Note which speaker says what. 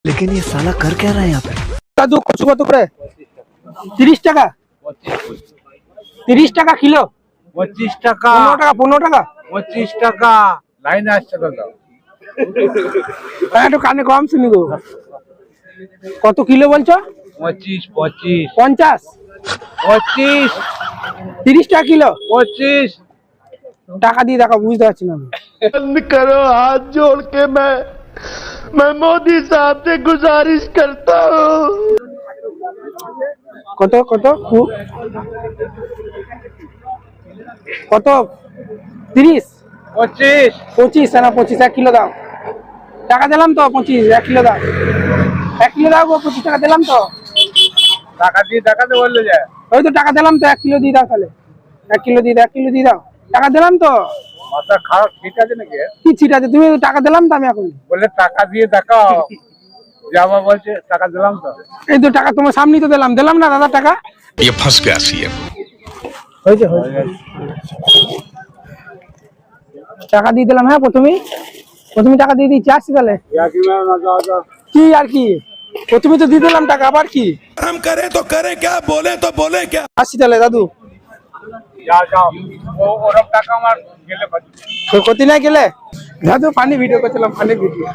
Speaker 1: लेकिन ये साला कर क्या रहा है यहाँ पे?
Speaker 2: দাদু কচু কত করে? 30 টাকা। 30 টাকা কিলো।
Speaker 3: 25 টাকা
Speaker 2: 15 টাকা 15 টাকা।
Speaker 3: 25 টাকা লাইনে আসছে দাদা।
Speaker 2: একটু কানে কম শুনি গো। কত কিলো বলছো?
Speaker 3: 25 25
Speaker 2: 50
Speaker 3: 25
Speaker 2: 30 টাকা কিলো।
Speaker 3: 25
Speaker 2: টাকা দিয়ে দেখো, বুঝতে পারছি না আমি।
Speaker 4: बंद करो हाथ जोड़ के मैं मोदी साहब से गुजारिश करता हूँ।
Speaker 2: কত কত কত 30
Speaker 3: 25
Speaker 2: 25 না 25 1 কিলো দাও। টাকা দিলাম তো 25 1 কিলো দাও। 1 কিলো দাও গো, 25 টাকা দিলাম তো।
Speaker 3: টাকা দিয়ে দেখাতে বললে যায়।
Speaker 2: ওই তো টাকা দিলাম তো, 1 কিলো দিয়ে দাও তাহলে। 1 কিলো দিয়ে দাও, 1 কিলো দিয়ে দাও। টাকা দিলাম তো।
Speaker 3: মাথা খারাপ ঠিক আছে নাকি?
Speaker 2: কি ছিট আছে? তুমি টাকা দিলাম তো আমি এখন।
Speaker 3: বলে টাকা দিয়ে দেখাও। যাবা বলছে টাকা দিলাম তো।
Speaker 2: এই তো টাকা তোমার সামনেই তো দিলাম। দিলাম না দাদা টাকা?
Speaker 5: ये फंस गया सीएम।
Speaker 2: হয়েছে হয়েছে। টাকা দিয়ে দিলাম। হ্যাঁ প্রথমেই টাকা দিয়ে দিচ্ছি। আসছি তাহলে। কি আর কি, প্রথমে তো দিয়ে দিলাম টাকা, আবার কি?
Speaker 5: हम करे तो करे क्या, बोले तो बोले क्या।
Speaker 2: আসছি তাহলে দাদু।
Speaker 3: যাও ওরকম টাকা আমার গেলে
Speaker 2: তো ক্ষতি না গেলে দাদু, পানি ভিডিও করছিলাম, পানি ভিডিও।